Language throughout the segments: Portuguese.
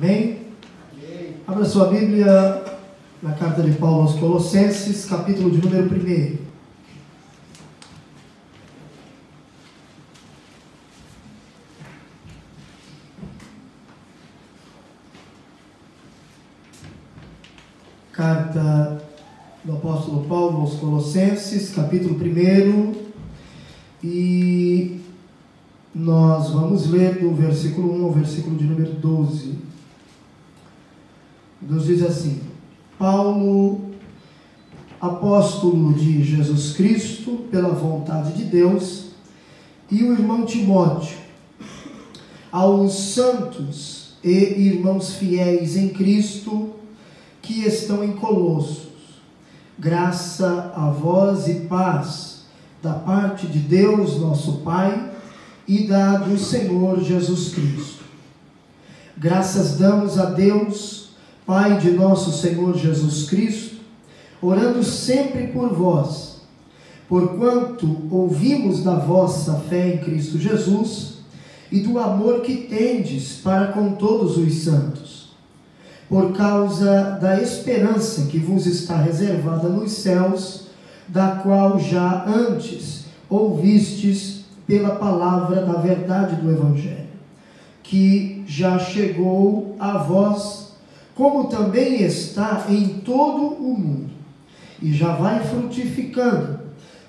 Amém? Abra sua Bíblia na carta de Paulo aos Colossenses, capítulo de número 1. Carta do apóstolo Paulo aos Colossenses, capítulo 1, e nós vamos ler do versículo 1 ao versículo de número 12. Nos diz assim: Paulo, apóstolo de Jesus Cristo, pela vontade de Deus, e o irmão Timóteo, aos santos e irmãos fiéis em Cristo, que estão em Colossos, graça a vós e paz, da parte de Deus nosso Pai, e da do Senhor Jesus Cristo. Graças damos a Deus, Pai de nosso Senhor Jesus Cristo, orando sempre por vós, porquanto ouvimos da vossa fé em Cristo Jesus, e do amor que tendes para com todos os santos, por causa da esperança que vos está reservada nos céus, da qual já antes ouvistes pela palavra da verdade do Evangelho, que já chegou a vós, como também está em todo o mundo, e já vai frutificando,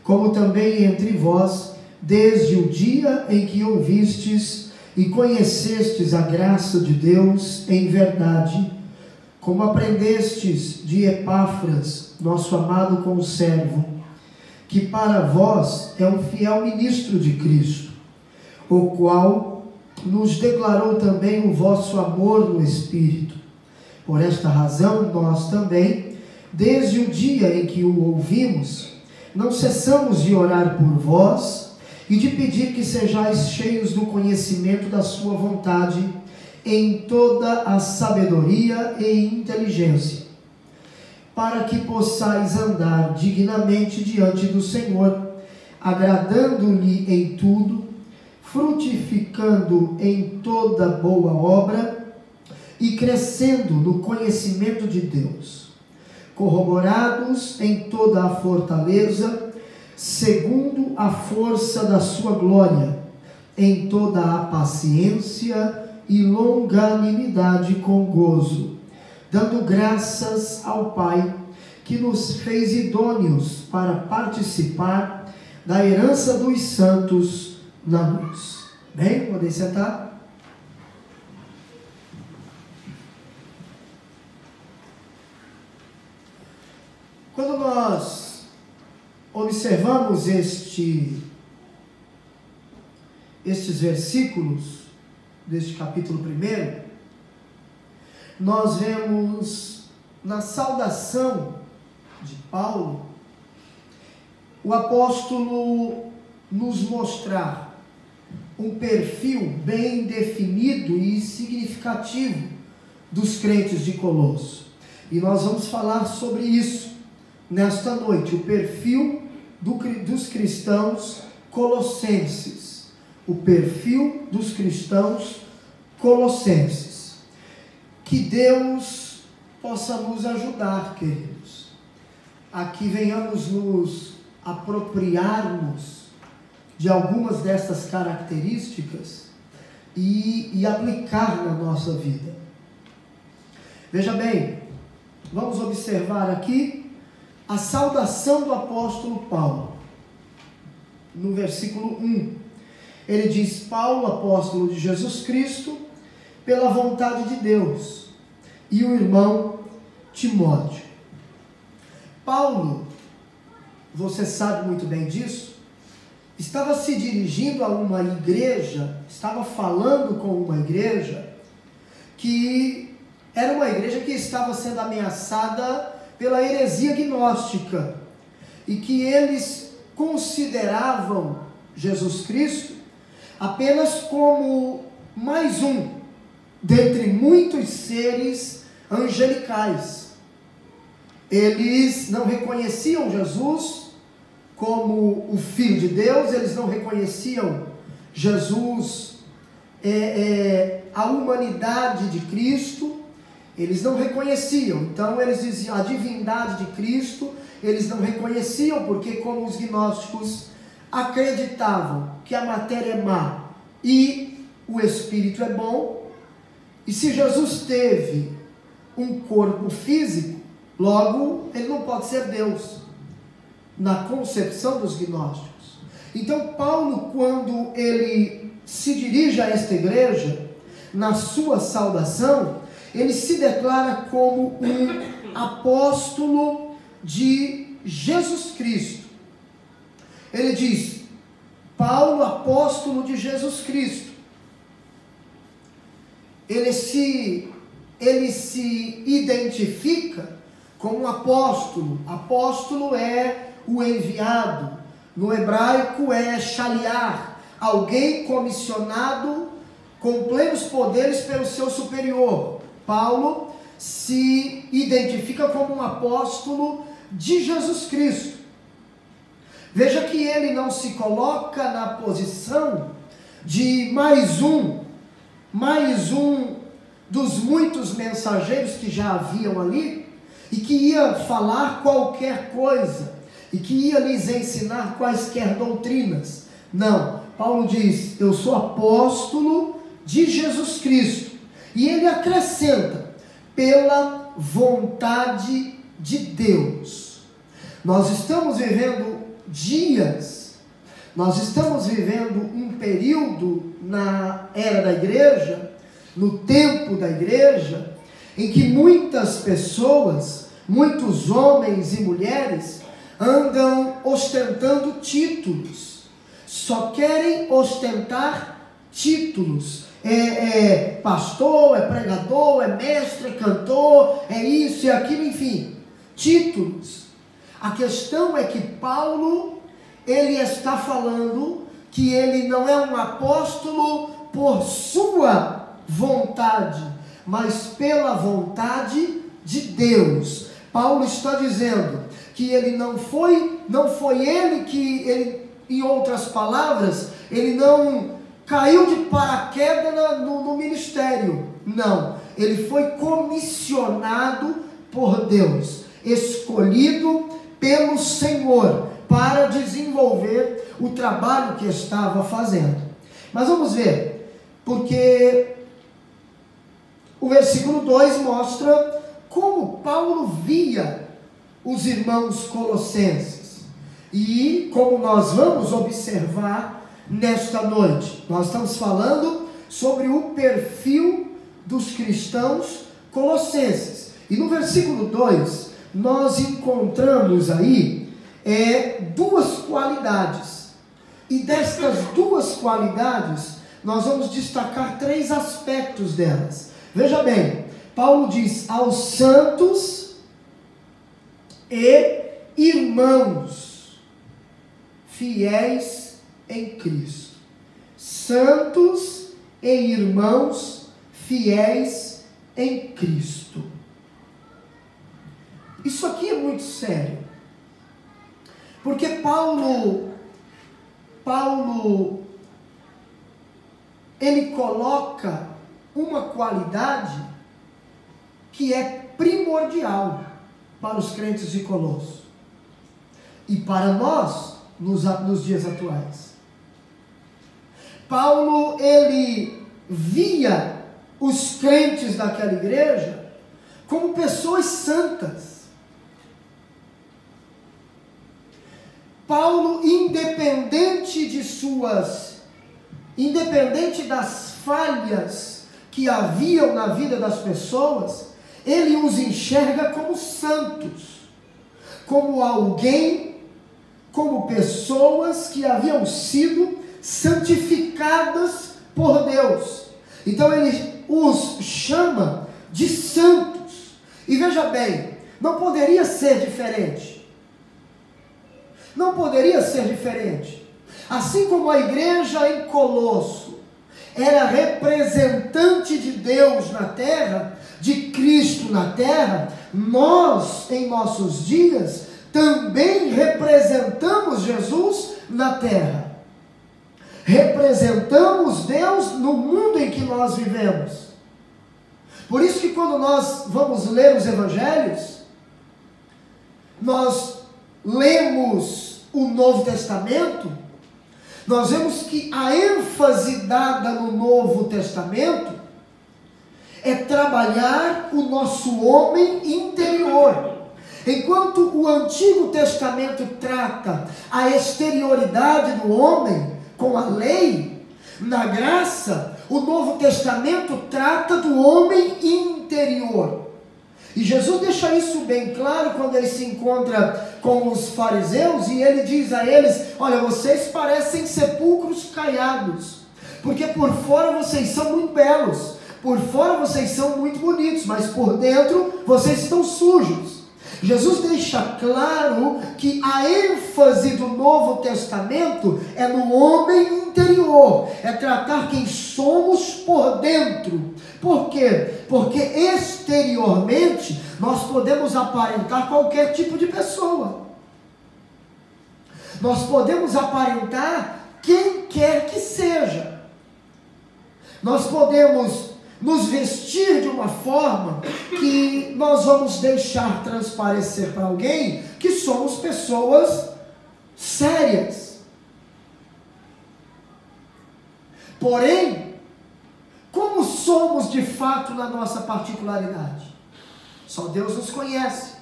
como também entre vós, desde o dia em que ouvistes e conhecestes a graça de Deus em verdade, como aprendestes de Epáfras, nosso amado conservo, que para vós é um fiel ministro de Cristo, o qual nos declarou também o vosso amor no Espírito. Por esta razão, nós também, desde o dia em que o ouvimos, não cessamos de orar por vós e de pedir que sejais cheios do conhecimento da sua vontade, em toda a sabedoria e inteligência, para que possais andar dignamente diante do Senhor, agradando-lhe em tudo, frutificando em toda boa obra e crescendo no conhecimento de Deus, corroborados em toda a fortaleza, segundo a força da sua glória, em toda a paciência e longanimidade com gozo, dando graças ao Pai, que nos fez idôneos para participar da herança dos santos na luz. Bem, podem sentar? Quando nós observamos estes versículos deste capítulo 1, nós vemos na saudação de Paulo o apóstolo nos mostrar um perfil bem definido e significativo dos crentes de Colosso. E nós vamos falar sobre isso nesta noite, o perfil dos cristãos colossenses. O perfil dos cristãos colossenses. Que Deus possa nos ajudar, queridos, a que venhamos nos apropriarmos de algumas destas características e aplicar na nossa vida. Veja bem, vamos observar aqui a saudação do apóstolo Paulo, no versículo 1. Ele diz: Paulo, apóstolo de Jesus Cristo, pela vontade de Deus, e o irmão Timóteo. Paulo, você sabe muito bem disso, estava se dirigindo a uma igreja, estava falando com uma igreja, que era uma igreja que estava sendo ameaçada pela heresia gnóstica, e que eles consideravam Jesus Cristo apenas como mais um dentre muitos seres angelicais. Eles não reconheciam Jesus como o Filho de Deus, eles não reconheciam Jesus a humanidade de Cristo, eles não reconheciam. Então eles diziam a divindade de Cristo, eles não reconheciam, porque como os gnósticos acreditavam que a matéria é má e o espírito é bom, e se Jesus teve um corpo físico, logo ele não pode ser Deus, na concepção dos gnósticos. Então Paulo, quando ele se dirige a esta igreja, na sua saudação, ele se declara como um apóstolo de Jesus Cristo. Ele diz: Paulo, apóstolo de Jesus Cristo. Ele se identifica como um apóstolo. Apóstolo é o enviado. No hebraico é shaliach, alguém comissionado com plenos poderes pelo seu superior. Paulo se identifica como um apóstolo de Jesus Cristo. Veja que ele não se coloca na posição de mais um dos muitos mensageiros que já haviam ali, e que ia falar qualquer coisa, e que ia lhes ensinar quaisquer doutrinas. Não, Paulo diz: eu sou apóstolo de Jesus Cristo. E ele acrescenta: pela vontade de Deus. Nós estamos vivendo dias, nós estamos vivendo um período na era da igreja, no tempo da igreja, em que muitas pessoas, muitos homens e mulheres, andam ostentando títulos, só querem ostentar títulos. É pastor, é pregador, é mestre, é cantor, é isso e aquilo, enfim, títulos. A questão é que Paulo, ele está falando que ele não é um apóstolo por sua vontade, mas pela vontade de Deus. Paulo está dizendo que ele não foi ele que, em outras palavras, ele não caiu de paraquedas no ministério. Não, ele foi comissionado por Deus, escolhido pelo Senhor para desenvolver o trabalho que estava fazendo. Mas vamos ver, porque o versículo 2 mostra como Paulo via os irmãos colossenses. E como nós vamos observar nesta noite, nós estamos falando sobre o perfil dos cristãos colossenses. E no versículo 2, nós encontramos aí duas qualidades. E destas duas qualidades, nós vamos destacar 3 aspectos delas. Veja bem, Paulo diz: aos santos e irmãos fiéis em Cristo. Santos e irmãos fiéis em Cristo. Isso aqui é muito sério, porque Paulo ele coloca uma qualidade que é primordial para os crentes de Colosso e para nós nos dias atuais. Paulo, ele via os crentes daquela igreja como pessoas santas. Paulo, independente das falhas que haviam na vida das pessoas, ele os enxerga como santos, como alguém, como pessoas que haviam sido santificadas por Deus. Então ele os chama de santos. E veja bem, não poderia ser diferente. Não poderia ser diferente. Assim como a igreja em Colosso era representante de Deus na terra, de Cristo na terra, nós, em nossos dias, também representamos Jesus na terra. representamos Deus no mundo em que nós vivemos. Por isso que quando nós vamos ler os evangelhos, nós lemos o Novo Testamento, nós vemos que a ênfase dada no Novo Testamento é trabalhar o nosso homem interior. Enquanto o Antigo Testamento trata a exterioridade do homem com a lei, na graça, o Novo Testamento trata do homem interior. E Jesus deixa isso bem claro quando ele se encontra com os fariseus e ele diz a eles: olha, vocês parecem sepulcros caiados, porque por fora vocês são muito belos, por fora vocês são muito bonitos, mas por dentro vocês estão sujos. Jesus deixa claro que a ênfase do Novo Testamento é no homem interior, é tratar quem somos por dentro. Por quê? Porque exteriormente nós podemos aparentar qualquer tipo de pessoa. Nós podemos aparentar quem quer que seja. Nós podemos nos vestir de uma forma que nós vamos deixar transparecer para alguém que somos pessoas sérias. Porém, como somos de fato na nossa particularidade? Só Deus nos conhece.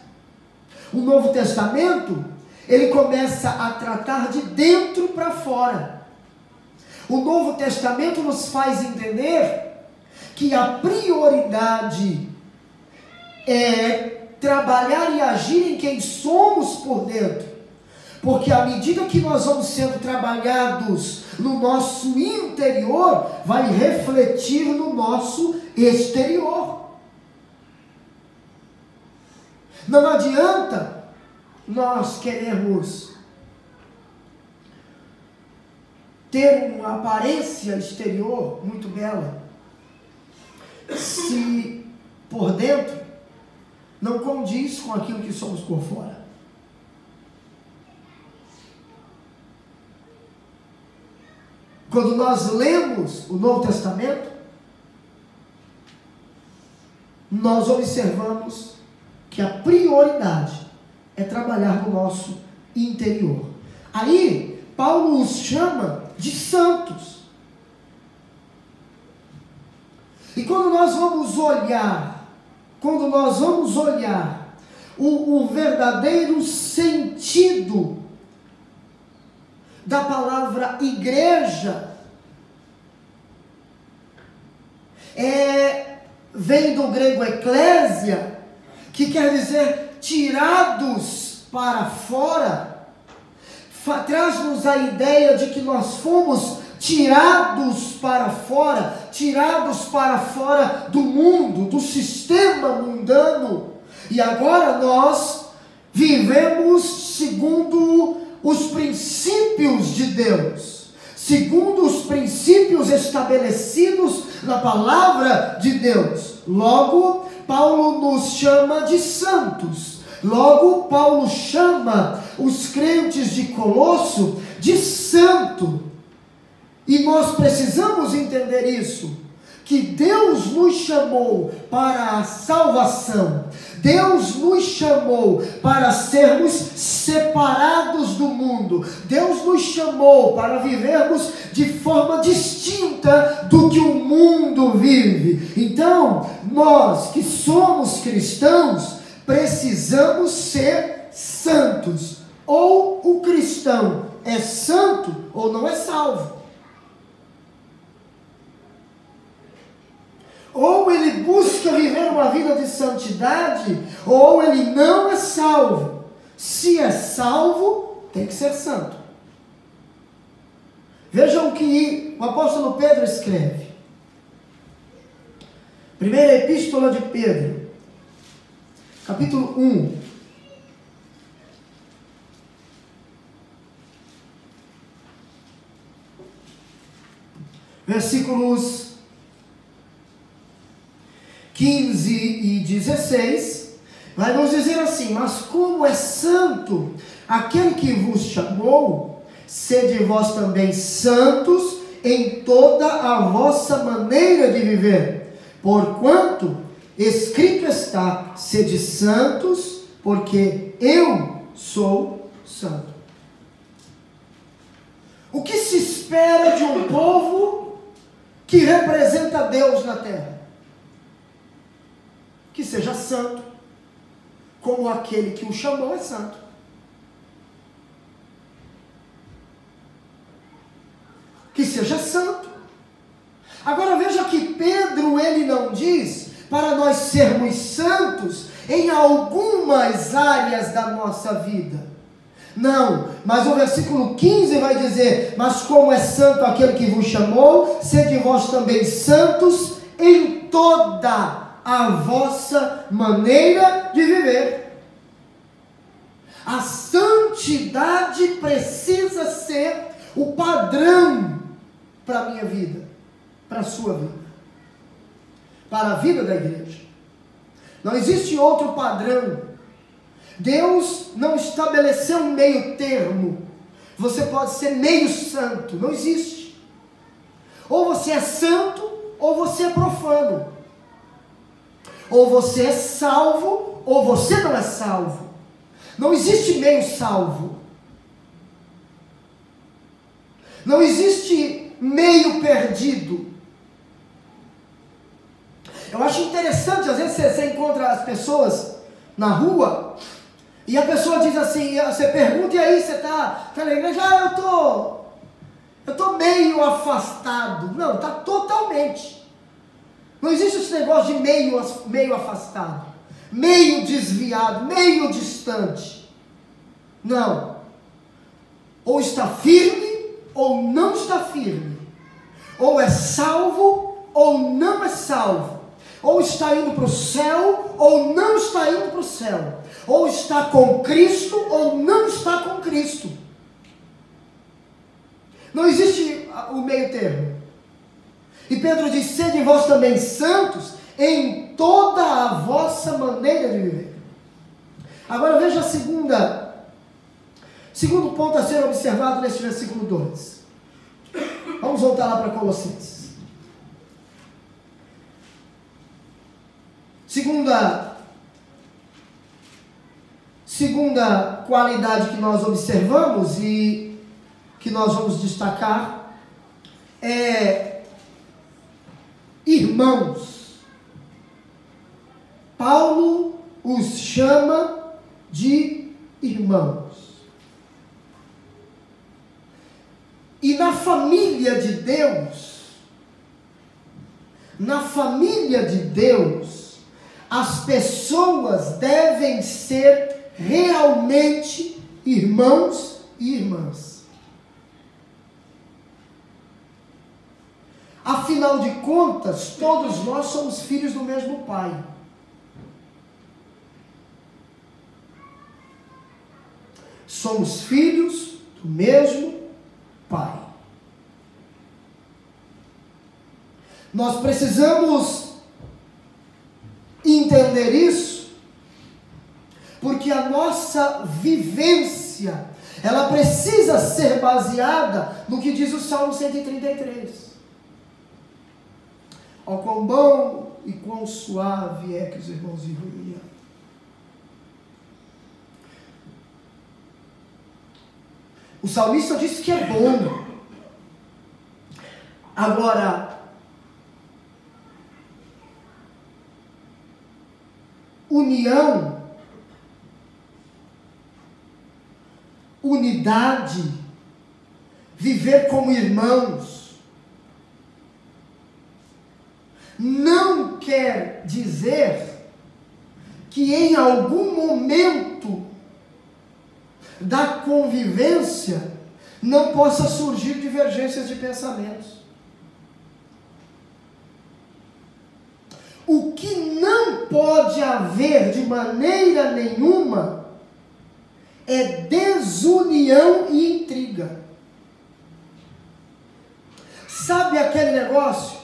O Novo Testamento, ele começa a tratar de dentro para fora. O Novo Testamento nos faz entender que a prioridade é trabalhar e agir em quem somos por dentro. Porque à medida que nós vamos sendo trabalhados no nosso interior, vai refletir no nosso exterior. Não adianta nós queremos ter uma aparência exterior muito bela, se por dentro não condiz com aquilo que somos por fora. Quando nós lemos o Novo Testamento, nós observamos que a prioridade é trabalhar no nosso interior. Aí, Paulo os chama de santos. E quando nós vamos olhar o verdadeiro sentido da palavra igreja, vem do grego eclésia, que quer dizer tirados para fora, traz-nos a ideia de que nós fomos tirados para fora do mundo, do sistema mundano, e agora nós vivemos segundo os princípios de Deus, segundo os princípios estabelecidos na palavra de Deus. Logo, Paulo nos chama de santos. Logo, Paulo chama os crentes de Colosso de santo. E nós precisamos entender isso, que Deus nos chamou para a salvação, Deus nos chamou para sermos separados do mundo, Deus nos chamou para vivermos de forma distinta do que o mundo vive. Então, nós que somos cristãos, precisamos ser santos. Ou o cristão é santo ou não é salvo. Ou ele busca viver uma vida de santidade, ou ele não é salvo. Se é salvo, tem que ser santo. Vejam o que o apóstolo Pedro escreve. Primeira epístola de Pedro, capítulo 1. Versículos 15 e 16, vai nos dizer assim: mas como é santo aquele que vos chamou, sede vós também santos em toda a vossa maneira de viver, porquanto escrito está: sede santos, porque eu sou santo. O que se espera de um povo que representa Deus na terra? Que seja santo, como aquele que o chamou é santo. Que seja santo. Agora veja que Pedro, ele não diz para nós sermos santos em algumas áreas da nossa vida. Não, mas o versículo 15 vai dizer: mas como é santo aquele que vos chamou, sede vós também santos em toda a vossa maneira de viver. A santidade precisa ser o padrão para a minha vida, para a sua vida, para a vida da igreja. Não existe outro padrão. Deus não estabeleceu um meio termo. Você pode ser meio santo, não existe. Ou você é santo, ou você é profano. Ou você é salvo, ou você não é salvo. Não existe meio salvo. Não existe meio perdido. Eu acho interessante, às vezes você encontra as pessoas na rua, e a pessoa diz assim, você pergunta: e aí, você está na igreja? Eu tô meio afastado. Não, está totalmente. Não existe esse negócio de meio afastado, meio desviado, meio distante. Não. Ou está firme, ou não está firme. Ou é salvo, ou não é salvo. Ou está indo para o céu, ou não está indo para o céu. Ou está com Cristo, ou não está com Cristo. Não existe o meio termo. E Pedro diz: sede vós também santos em toda a vossa maneira de viver. Agora veja segundo ponto a ser observado neste versículo 2. Vamos voltar lá para Colossenses. Segunda qualidade que nós observamos e que nós vamos destacar é irmãos. Paulo os chama de irmãos. E na família de Deus, as pessoas devem ser realmente irmãos e irmãs. Afinal de contas, todos nós somos filhos do mesmo Pai. Somos filhos do mesmo Pai. Nós precisamos entender isso, porque a nossa vivência, ela precisa ser baseada no que diz o Salmo 133. Ó, quão bom e quão suave é que os irmãos vivem em união. O salmista disse que é bom. Agora, união, unidade, viver como irmãos, não quer dizer que em algum momento da convivência não possa surgir divergências de pensamentos. O que não pode haver de maneira nenhuma é desunião e intriga. Sabe aquele negócio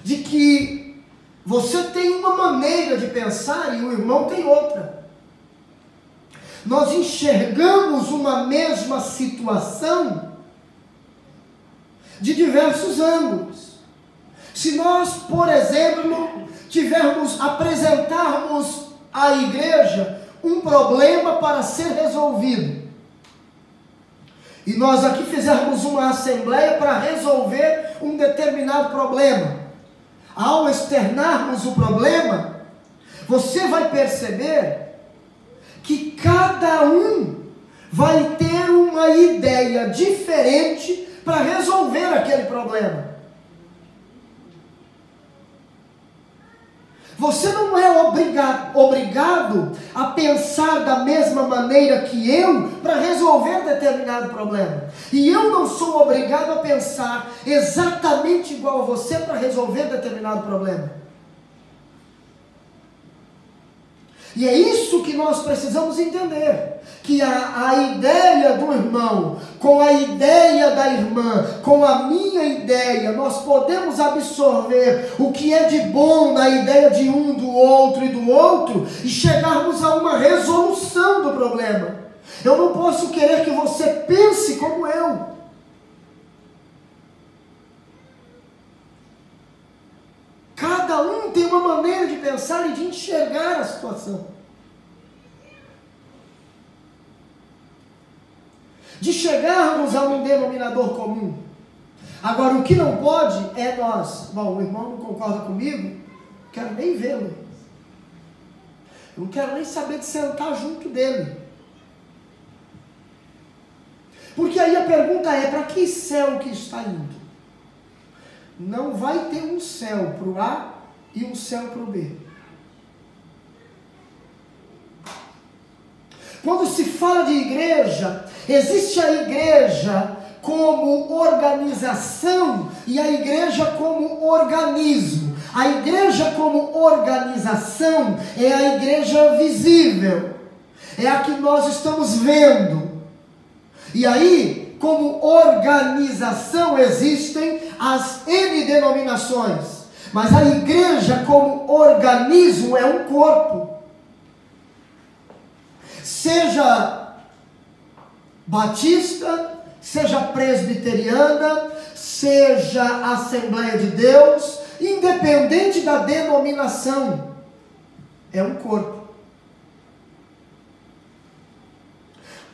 de que você tem uma maneira de pensar e o irmão tem outra? Nós enxergamos uma mesma situação, de diversos ângulos. Se nós, por exemplo, apresentarmos à igreja um problema para ser resolvido, e nós aqui fizermos uma assembleia para resolver um determinado problema, ao externarmos o problema, você vai perceber que cada um vai ter uma ideia diferente para resolver aquele problema. Você não é obrigado a pensar da mesma maneira que eu para resolver determinado problema. E eu não sou obrigado a pensar exatamente igual a você para resolver determinado problema. E é isso que nós precisamos entender, que a ideia do irmão, com a ideia da irmã, com a minha ideia, nós podemos absorver o que é de bom na ideia de um, do outro e do outro, e chegarmos a uma resolução do problema. Eu não posso querer que você pense como eu. Cada um tem uma maneira de pensar e de enxergar a situação. De chegarmos a um denominador comum. Agora, o que não pode é nós. Bom, o irmão não concorda comigo, quero nem vê-lo. Eu não quero nem saber de sentar junto dele. Porque aí a pergunta é, para que céu que está indo? Não vai ter um céu para o A e um céu para o B. Quando se fala de igreja, existe a igreja como organização e a igreja como organismo. A igreja como organização é a igreja visível, é a que nós estamos vendo. E aí, como organização, existem as N denominações, mas a igreja como organismo é um corpo. Seja batista, seja presbiteriana, seja Assembleia de Deus, independente da denominação, é um corpo.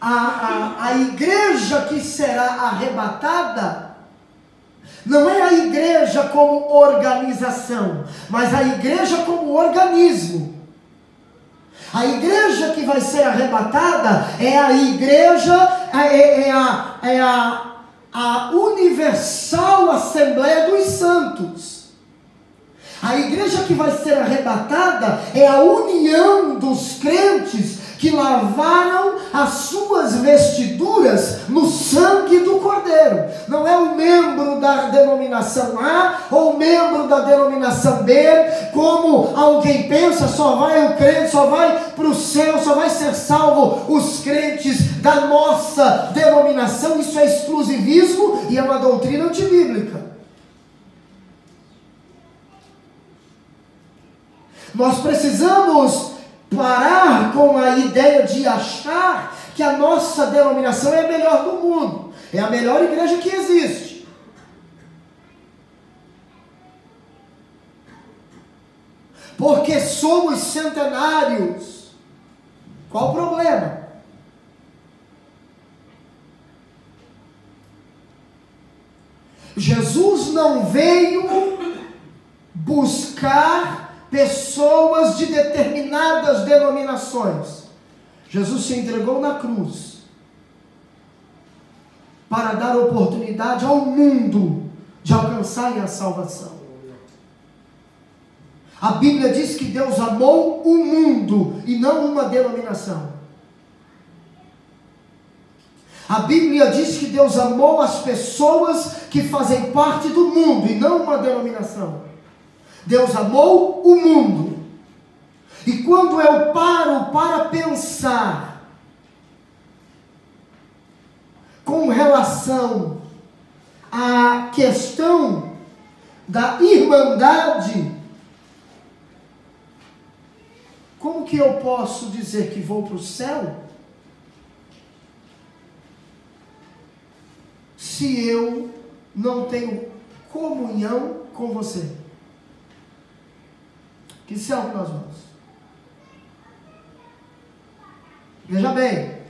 A igreja que será arrebatada não é a igreja como organização, mas a igreja como organismo. A igreja que vai ser arrebatada é a igreja, a universal Assembleia dos Santos. A igreja que vai ser arrebatada é a união dos crentes que lavaram as suas vestiduras no sangue do Cordeiro. Não é o membro da denominação A ou membro da denominação B, como alguém pensa, só vai o crente, só vai para o céu, só vai ser salvo os crentes da nossa denominação. Isso é exclusivismo e é uma doutrina antibíblica. Nós precisamos parar com a ideia de achar que a nossa denominação é a melhor do mundo, é a melhor igreja que existe. Porque somos centenários. Qual o problema? Jesus não veio buscar pessoas de determinadas denominações. Jesus se entregou na cruz para dar oportunidade ao mundo de alcançarem a salvação. A Bíblia diz que Deus amou o mundo e não uma denominação. A Bíblia diz que Deus amou as pessoas que fazem parte do mundo e não uma denominação. Deus amou o mundo. E quando eu paro para pensar com relação à questão da irmandade, como que eu posso dizer que vou para o céu se eu não tenho comunhão com você. Que céu que nós vamos? Veja bem,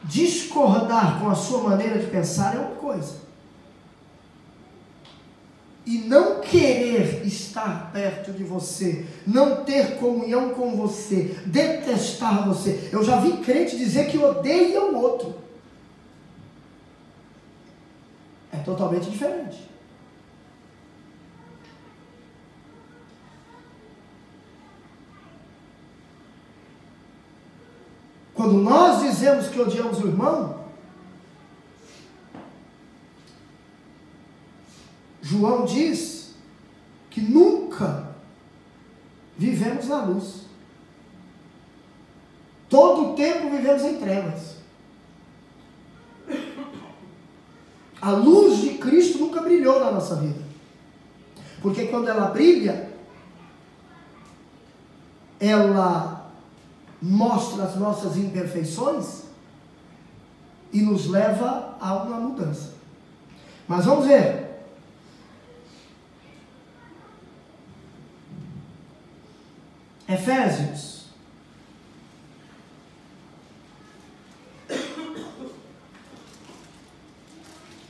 discordar com a sua maneira de pensar é uma coisa, e não querer estar perto de você, não ter comunhão com você, detestar você. Eu já vi crente dizer que odeia o outro. É totalmente diferente. Quando nós dizemos que odiamos o irmão, João diz que nunca vivemos na luz. Todo o tempo vivemos em trevas. A luz de Cristo nunca brilhou na nossa vida. Porque quando ela brilha, ela mostra as nossas imperfeições e nos leva a uma mudança. Mas vamos ver. Efésios.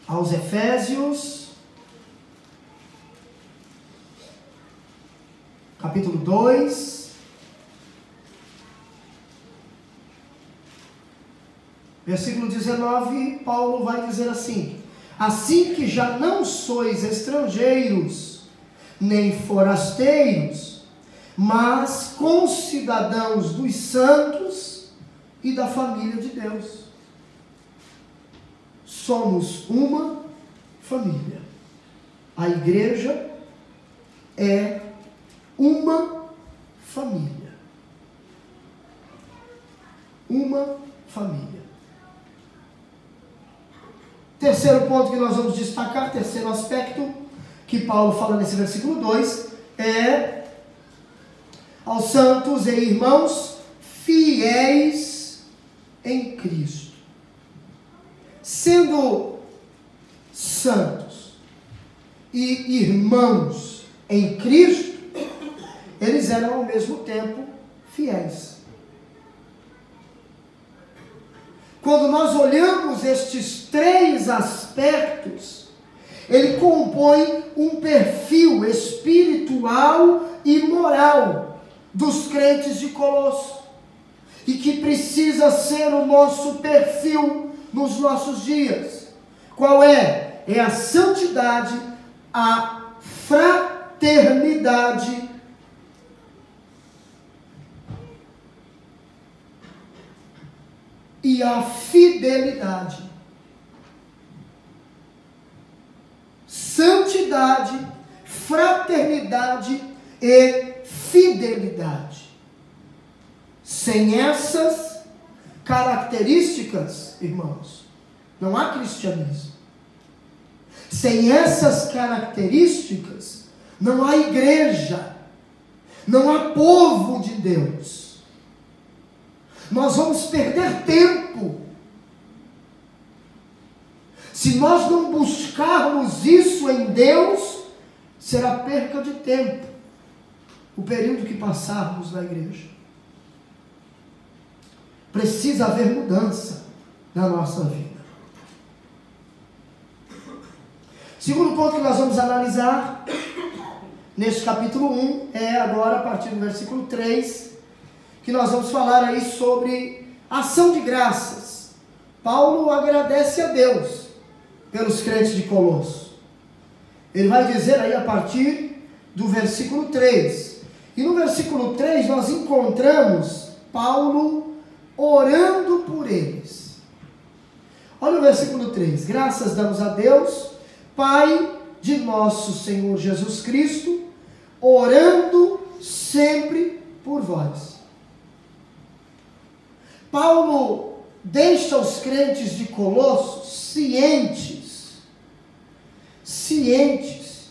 Aos Efésios, capítulo 2, versículo 19, Paulo vai dizer assim: assim que já não sois estrangeiros, nem forasteiros, mas concidadãos dos santos e da família de Deus. Somos uma família. A igreja é uma família. Uma família. Terceiro ponto que nós vamos destacar, terceiro aspecto que Paulo fala nesse versículo 2, é aos santos e irmãos fiéis em Cristo. Sendo santos e irmãos em Cristo, eles eram ao mesmo tempo fiéis. Quando nós olhamos estes três aspectos, ele compõe um perfil espiritual e moral dos crentes de Colosso, e que precisa ser o nosso perfil nos nossos dias. Qual é? É a santidade, a fraternidade e a fidelidade. Santidade, fraternidade e fidelidade. Sem essas características, irmãos, não há cristianismo. Sem essas características, não há igreja, não há povo de Deus. Nós vamos perder tempo. Se nós não buscarmos isso em Deus, será perca de tempo o período que passarmos na igreja. Precisa haver mudança na nossa vida. Segundo ponto que nós vamos analisar neste capítulo 1 é agora a partir do versículo 3, que nós vamos falar aí sobre ação de graças. Paulo agradece a Deus pelos crentes de Colosso. Ele vai dizer aí a partir do versículo 3. E no versículo 3 nós encontramos Paulo orando por eles. Olha o versículo 3. Graças damos a Deus, Pai de nosso Senhor Jesus Cristo, orando sempre por vós. Paulo deixa os crentes de Colosso cientes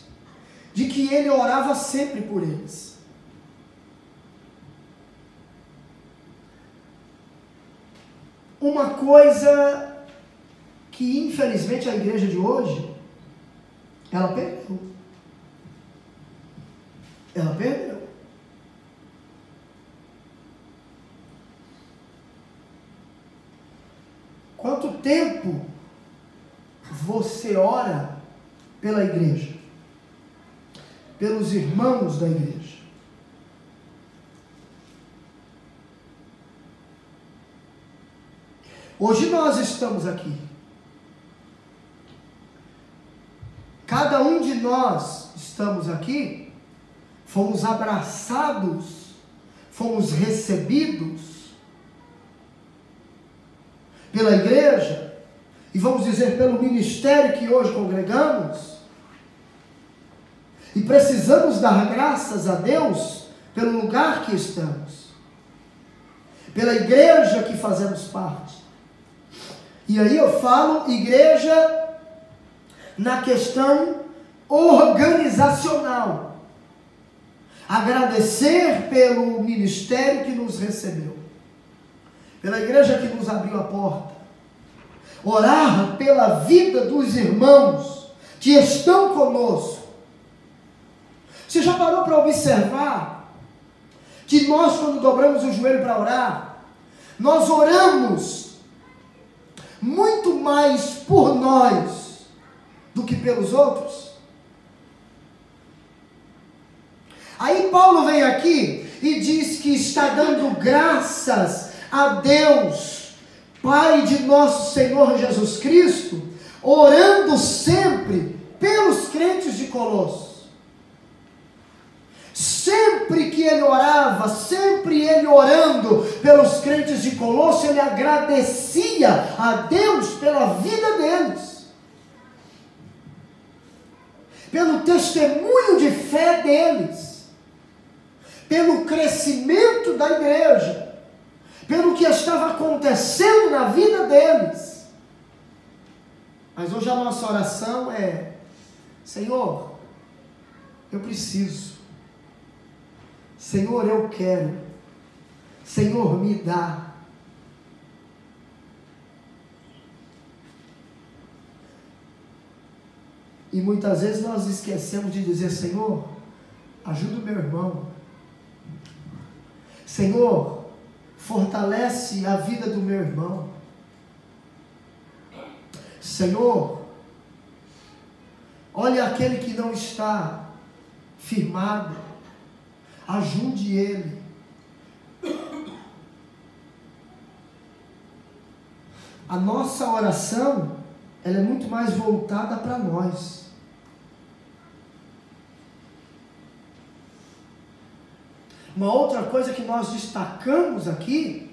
de que ele orava sempre por eles. Uma coisa que infelizmente a igreja de hoje, ela perdeu. Ela perdeu. Quanto tempo você ora pela igreja? Pelos irmãos da igreja? Hoje nós estamos aqui. Cada um de nós estamos aqui, fomos abraçados, fomos recebidos pela igreja, e vamos dizer pelo ministério que hoje congregamos, e precisamos dar graças a Deus pelo lugar que estamos, pela igreja que fazemos parte. E aí eu falo igreja na questão organizacional. Agradecer pelo ministério que nos recebeu, pela igreja que nos abriu a porta. Orar pela vida dos irmãos que estão conosco. Você já parou para observar que nós, quando dobramos o joelho para orar, nós oramos muito mais por nós do que pelos outros? Aí Paulo vem aqui e diz que está dando graças a Deus, Pai de nosso Senhor Jesus Cristo, orando sempre pelos crentes de Colossos. Sempre que ele orava, sempre ele orando pelos crentes de Colossos, ele agradecia a Deus pela vida deles, pelo testemunho de fé deles, pelo crescimento da igreja, pelo que estava acontecendo na vida deles. Mas hoje a nossa oração é: Senhor, eu preciso. Senhor, eu quero. Senhor, me dá. E muitas vezes nós esquecemos de dizer: Senhor, ajuda o meu irmão. Senhor, fortalece a vida do meu irmão. Senhor, olha aquele que não está firmado, ajude ele. A nossa oração, ela é muito mais voltada para nós. Uma outra coisa que nós destacamos aqui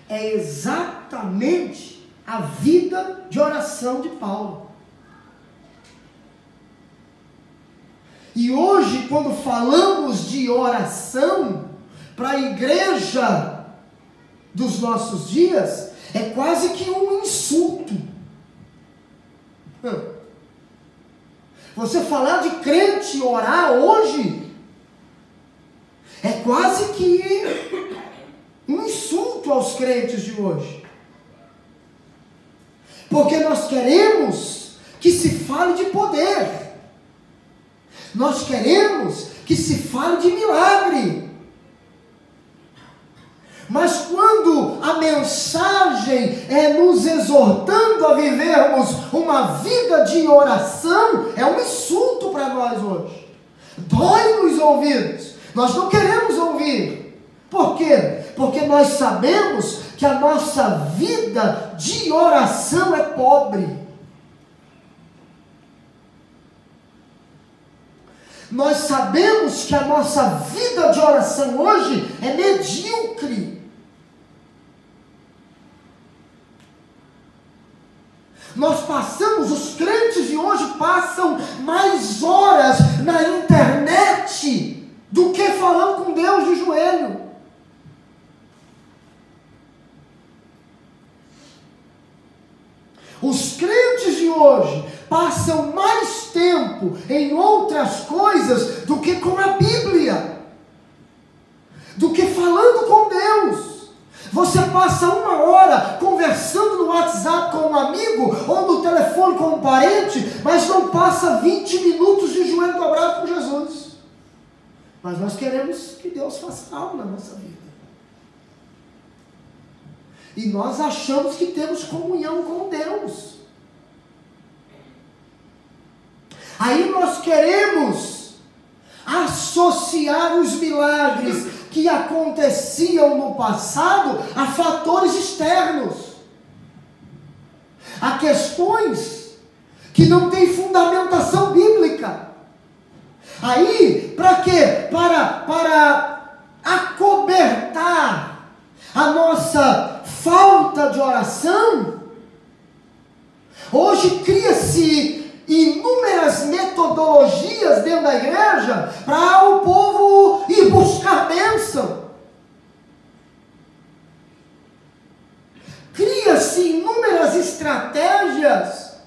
é exatamente a vida de oração de Paulo. E hoje, quando falamos de oração para a igreja dos nossos dias, é quase que um insulto. Você falar de crente orar hoje é quase que um insulto aos crentes de hoje. Porque nós queremos que se fale de poder. Nós queremos que se fale de milagre. Mas quando a mensagem é nos exortando a vivermos uma vida de oração, é um insulto para nós hoje. Dói nos ouvidos. Nós não queremos ouvir. Por quê? Porque nós sabemos que a nossa vida de oração é pobre. Nós sabemos que a nossa vida de oração hoje é medíocre. Nós passamos, os crentes de hoje passam mais horas na internet do que falando com Deus de joelho. Os crentes de hoje passam mais tempo em outras coisas do que com a Bíblia, do que falando com Deus, Você passa 1 hora conversando no WhatsApp com um amigo ou no telefone com um parente, mas não passa 20 minutos de joelho dobrado com Jesus. Mas nós queremos que Deus faça algo na nossa vida. E nós achamos que temos comunhão com Deus. Aí nós queremos associar os milagres que aconteciam no passado a fatores externos, a questões que não têm fundamentação bíblica. Aí, para quê? Para acobertar a nossa falta de oração, hoje cria-se inúmeras metodologias dentro da igreja para o povo ir buscar bênção. Cria-se inúmeras estratégias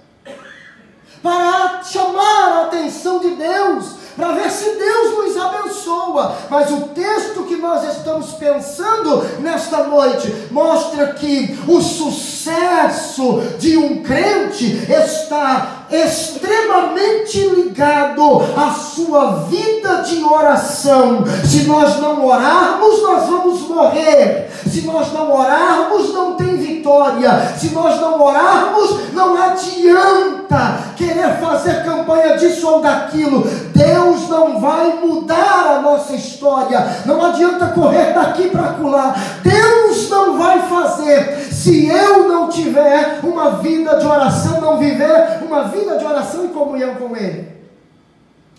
para chamar a atenção de Deus, para ver se Deus nos abençoa. Mas o texto que nós estamos pensando nesta noite mostra que o sucesso de um crente está extremamente ligado à sua vida de oração. Se nós não orarmos, nós vamos morrer. Se nós não orarmos, não tem vitória. Se nós não orarmos, não adianta querer fazer campanha disso ou daquilo. Deus não vai mudar a nossa história. Não adianta correr daqui para acolá. Deus não vai fazer. Se eu não tiver uma vida de oração, não viver uma vida de oração e comunhão com Ele,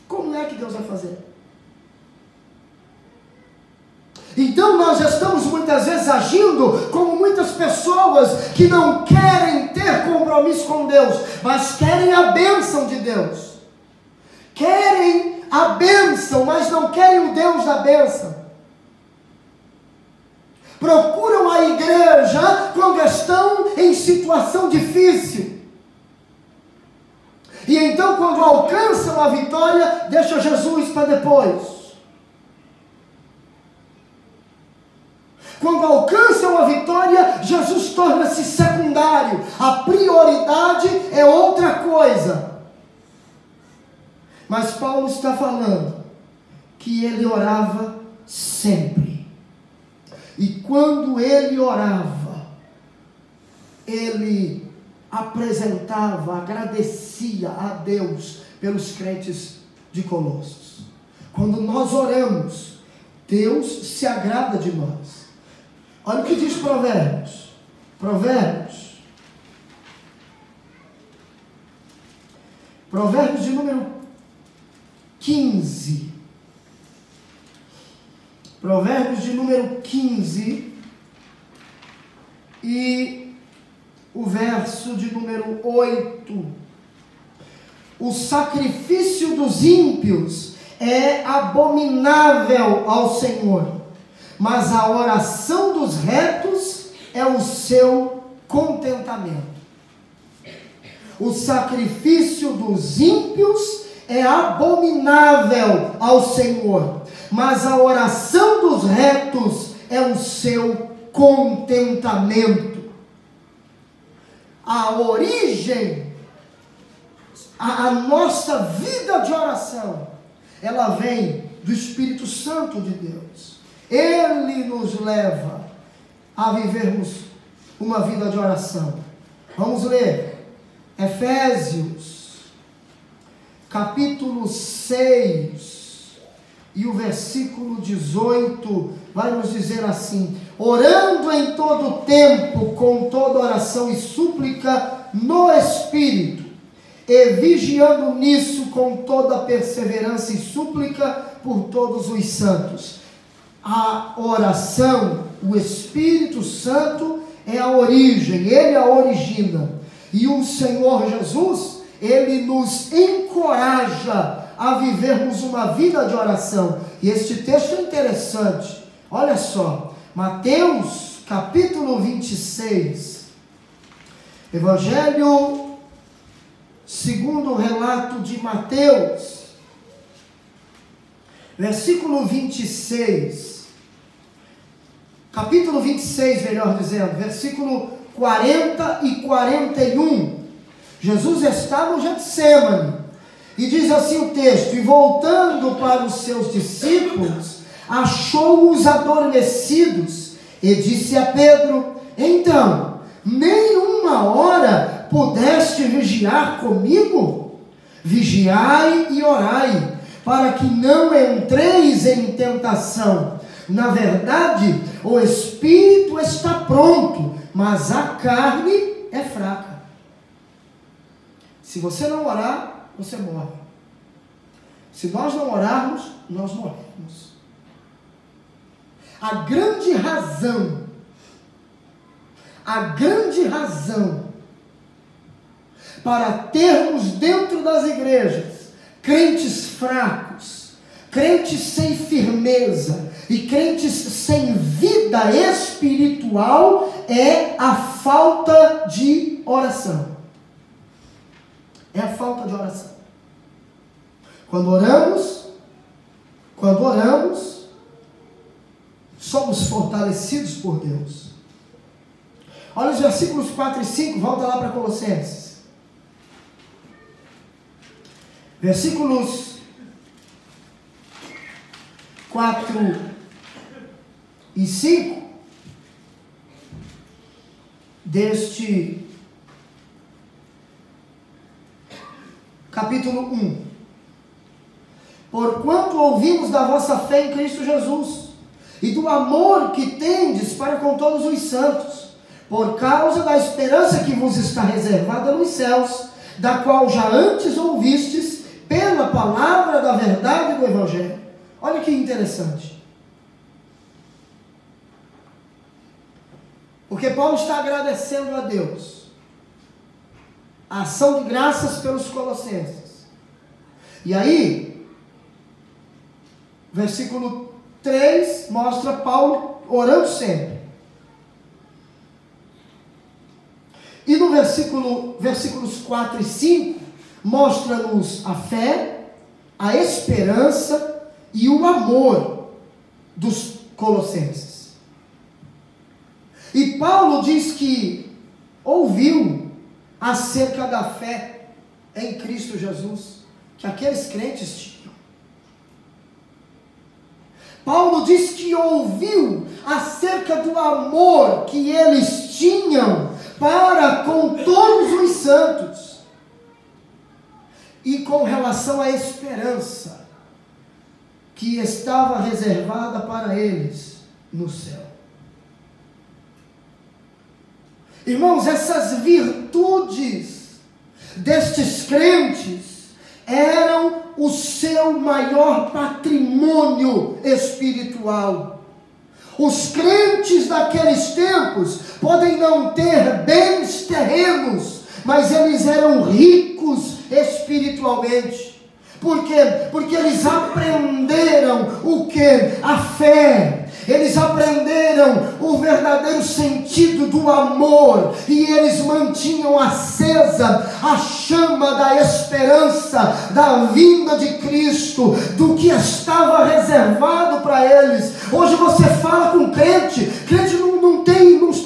como é que Deus vai fazer? Então nós estamos muitas vezes agindo como muitas pessoas que não querem ter compromisso com Deus, mas querem a bênção de Deus. Querem a bênção, mas não querem o Deus da bênção. Procuram a igreja quando estão em situação difícil. E então, quando alcançam a vitória, deixa Jesus para depois. Quando alcançam a vitória, Jesus torna-se secundário. A prioridade é outra coisa. Mas Paulo está falando que ele orava sempre. E quando ele orava, ele apresentava, agradecia a Deus pelos crentes de Colossos. Quando nós oramos, Deus se agrada de nós. Olha o que diz Provérbios. Provérbios de número 15. Provérbios de número 15 e o verso de número 8. O sacrifício dos ímpios é abominável ao Senhor, mas a oração dos retos é o seu contentamento. O sacrifício dos ímpios é abominável ao Senhor, mas a oração dos retos é o seu contentamento. A origem, a nossa vida de oração, ela vem do Espírito Santo de Deus. Ele nos leva a vivermos uma vida de oração. Vamos ler Efésios, capítulo 6, e o versículo 18 vai nos dizer assim: orando em todo o tempo, com toda oração e súplica no Espírito, e vigiando nisso com toda perseverança e súplica por todos os santos. A oração, o Espírito Santo é a origem, Ele a origina. E o Senhor Jesus, Ele nos encoraja a vivermos uma vida de oração. E este texto é interessante. Olha só, Mateus capítulo 26, Evangelho segundo o relato de Mateus, versículo 26. capítulo 26, melhor dizendo, versículo 40 e 41. Jesus está no Getsêmani, e diz assim o texto: e voltando para os seus discípulos, achou-os adormecidos, e disse a Pedro: então, nem uma hora pudeste vigiar comigo? Vigiai e orai, para que não entreis em tentação. Na verdade, o espírito está pronto, mas a carne é fraca. Se você não orar, você morre. Se nós não orarmos, nós morremos. A grande razão para termos dentro das igrejas crentes fracos, crentes sem firmeza e crentes sem vida espiritual é a falta de oração. É a falta de oração. Quando oramos, somos fortalecidos por Deus. Olha os versículos 4 e 5, volta lá para Colossenses. Versículos 4 e 5 deste capítulo 1. Porquanto ouvimos da vossa fé em Cristo Jesus, e do amor que tendes para com todos os santos, por causa da esperança que vos está reservada nos céus, da qual já antes ouvistes, pela palavra da verdade do Evangelho. Olha que interessante. Porque Paulo está agradecendo a Deus a ação de graças pelos colossenses. E aí, versículo 3 mostra Paulo orando sempre. E no versículos 4 e 5, mostra-nos a fé, a esperança e o amor dos colossenses. E Paulo diz que ouviu acerca da fé em Cristo Jesus, que aqueles crentes tinham. Paulo diz que ouviu acerca do amor que eles tinham para com todos os santos, e com relação à esperança que estava reservada para eles no céu. Irmãos, essas virtudes destes crentes eram o seu maior patrimônio espiritual. Os crentes daqueles tempos podem não ter bens terrenos, mas eles eram ricos espiritualmente. Por quê? Porque eles aprenderam o que? A fé. Eles aprenderam o verdadeiro sentido do amor, e eles mantinham acesa a chama da esperança, da vinda de Cristo, do que estava reservado para eles. Hoje você fala com crente não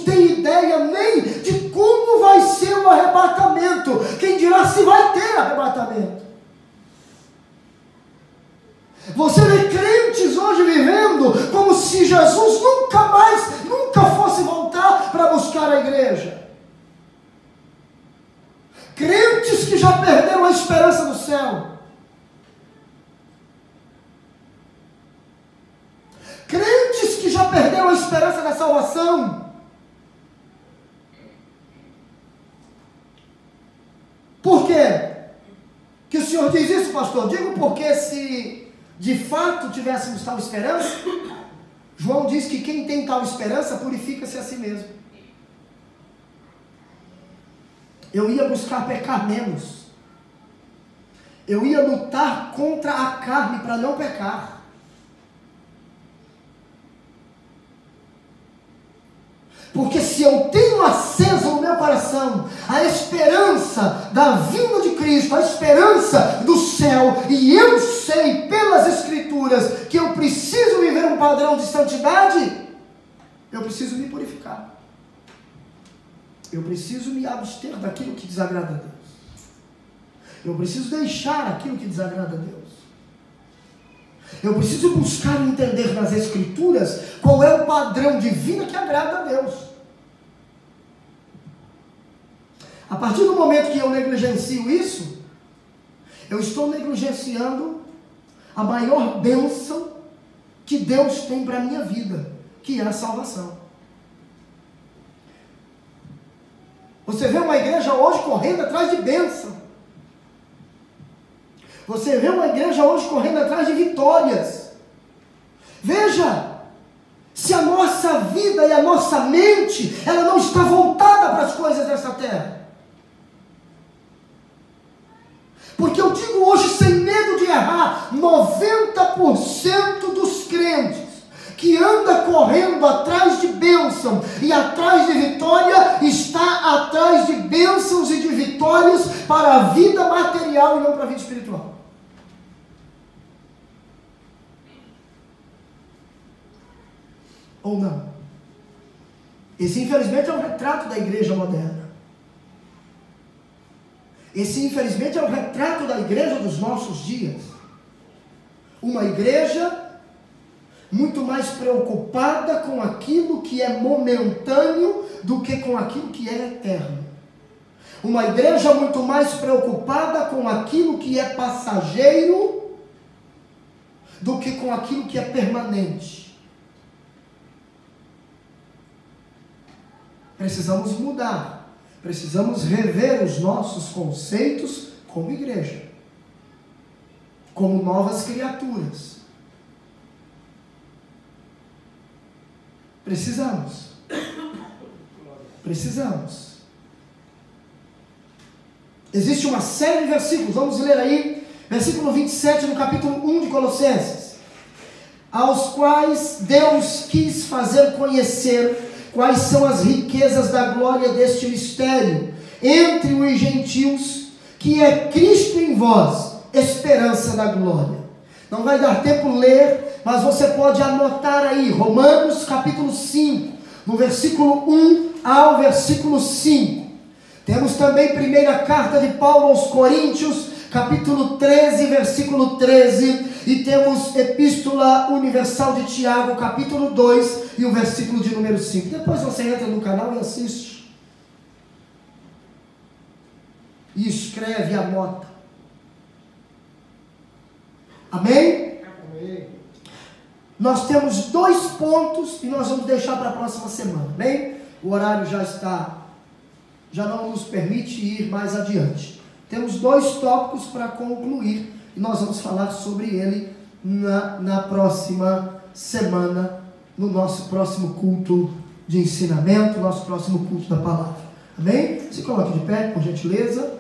tem ideia nem de como vai ser o arrebatamento, quem dirá se vai ter arrebatamento. Você vê crentes hoje vivendo como se Jesus nunca fosse voltar para buscar a igreja. Crentes que já perderam a esperança do céu. Crentes que já perderam a esperança da salvação. Por quê que o Senhor diz isso, pastor? Digo porque se de fato tivéssemos tal esperança, João diz que quem tem tal esperança purifica-se a si mesmo. Eu ia buscar pecar menos. Eu ia lutar contra a carne para não pecar. Porque se eu tenho aceso no meu coração a esperança da vinda de Cristo, a esperança do céu, e eu sei pelas Escrituras que eu preciso viver um padrão de santidade, eu preciso me purificar. Eu preciso me abster daquilo que desagrada a Deus. Eu preciso deixar aquilo que desagrada a Deus. Eu preciso buscar entender nas Escrituras qual é o padrão divino que agrada a Deus. A partir do momento que eu negligencio isso, eu estou negligenciando a maior bênção que Deus tem para a minha vida, que é a salvação. Você vê uma igreja hoje correndo atrás de bênção. Você vê uma igreja hoje correndo atrás de vitórias. Veja, se a nossa vida e a nossa mente, ela não está voltada para as coisas dessa terra. Porque eu digo hoje sem medo de errar, 90% dos crentes que anda correndo atrás de bênção e atrás de vitória, está atrás de bênçãos e de vitórias para a vida material e não para a vida espiritual. Ou não? Esse infelizmente é o retrato da igreja moderna. Esse infelizmente é o retrato da igreja dos nossos dias. Uma igreja muito mais preocupada com aquilo que é momentâneo do que com aquilo que é eterno. Uma igreja muito mais preocupada com aquilo que é passageiro do que com aquilo que é permanente. Precisamos mudar, precisamos rever os nossos conceitos como igreja, como novas criaturas. Precisamos. Existe uma série de versículos, vamos ler aí, versículo 27 no capítulo 1 de Colossenses, aos quais Deus quis fazer conhecer quais são as riquezas da glória deste mistério, entre os gentios, que é Cristo em vós, esperança da glória. Não vai dar tempo ler, mas você pode anotar aí, Romanos capítulo 5, no versículo 1 ao versículo 5. Temos também primeira carta de Paulo aos Coríntios, capítulo 13, versículo 13. E temos Epístola Universal de Tiago, capítulo 2, e o versículo de número 5. Depois você entra no canal e assiste. E escreve a nota. Amém? Amém. Nós temos 2 pontos e nós vamos deixar para a próxima semana. Bem? O horário já não nos permite ir mais adiante. Temos 2 tópicos para concluir e nós vamos falar sobre ele na próxima semana, no nosso próximo culto de ensinamento, nosso próximo culto da palavra. Amém? Se coloque de pé, por gentileza.